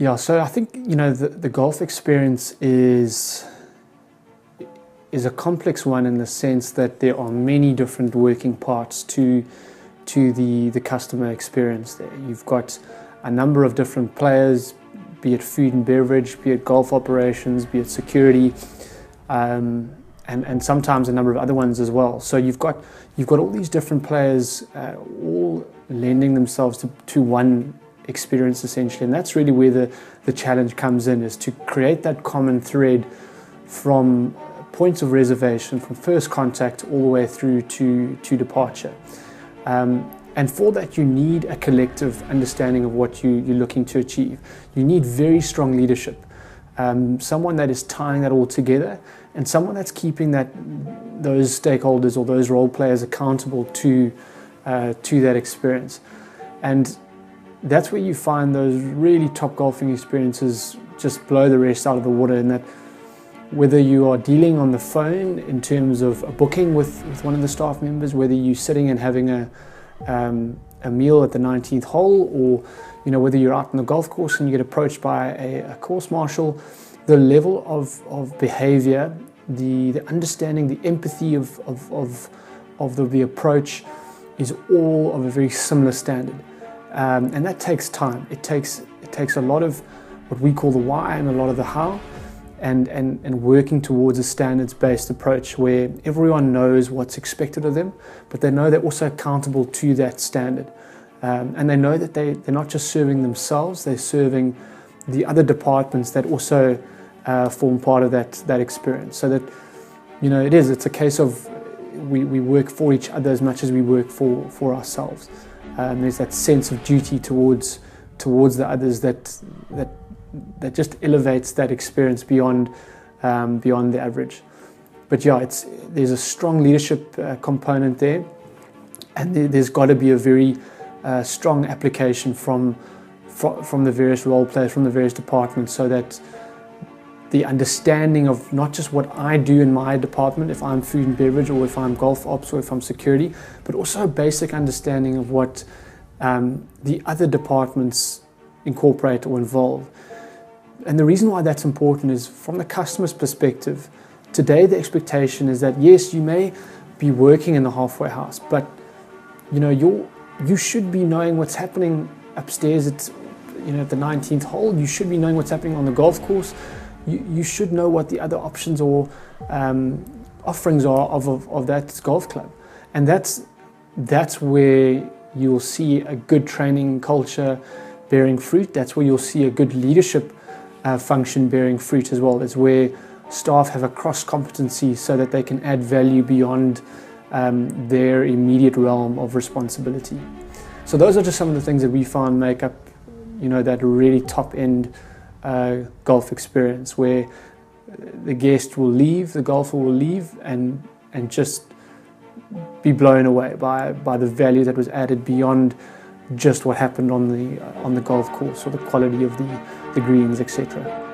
Yeah, so I think, the golf experience is a complex one in the sense that there are many different working parts to the customer experience there. You've got a number of different players, be it food and beverage, be it golf operations, be it security, and sometimes a number of other ones as well. So you've got all these different players all lending themselves to one experience essentially, and that's really where the challenge comes in, is to create that common thread from points of reservation, from first contact all the way through to departure. And for that, you need a collective understanding of what you're looking to achieve. You need very strong leadership, someone that is tying that all together, and someone that's keeping those stakeholders or those role players accountable to that experience. And that's where you find those really top golfing experiences just blow the rest out of the water, in that whether you are dealing on the phone in terms of a booking with one of the staff members, whether you're sitting and having a meal at the 19th hole, or whether you're out on the golf course and you get approached by a course marshal, the level of behavior, the understanding, the empathy of the approach is all of a very similar standard. And that takes time. It takes a lot of what we call the why and a lot of the how, and working towards a standards-based approach where everyone knows what's expected of them, but they know they're also accountable to that standard. And they know that they're not just serving themselves, they're serving the other departments that also form part of that experience. So that, it's a case of we work for each other as much as we work for ourselves. There's that sense of duty towards the others that just elevates that experience beyond the average. But yeah, there's a strong leadership component there, and there's got to be a very strong application from the various role players, from the various departments, so that the understanding of not just what I do in my department, if I'm food and beverage, or if I'm golf ops, or if I'm security, but also a basic understanding of what the other departments incorporate or involve. And the reason why that's important is, from the customer's perspective, today the expectation is that yes, you may be working in the halfway house, but you should be knowing what's happening upstairs at the 19th hole. You should be knowing what's happening on the golf course. You should know what the other options or offerings are of that golf club. And that's where you'll see a good training culture bearing fruit. That's where you'll see a good leadership function bearing fruit as well. It's where staff have a cross competency so that they can add value beyond their immediate realm of responsibility. So those are just some of the things that we found make up that really top end golf experience, where the guest will leave, the golfer will leave, and just be blown away by the value that was added beyond just what happened on the golf course, or the quality of the greens, etc.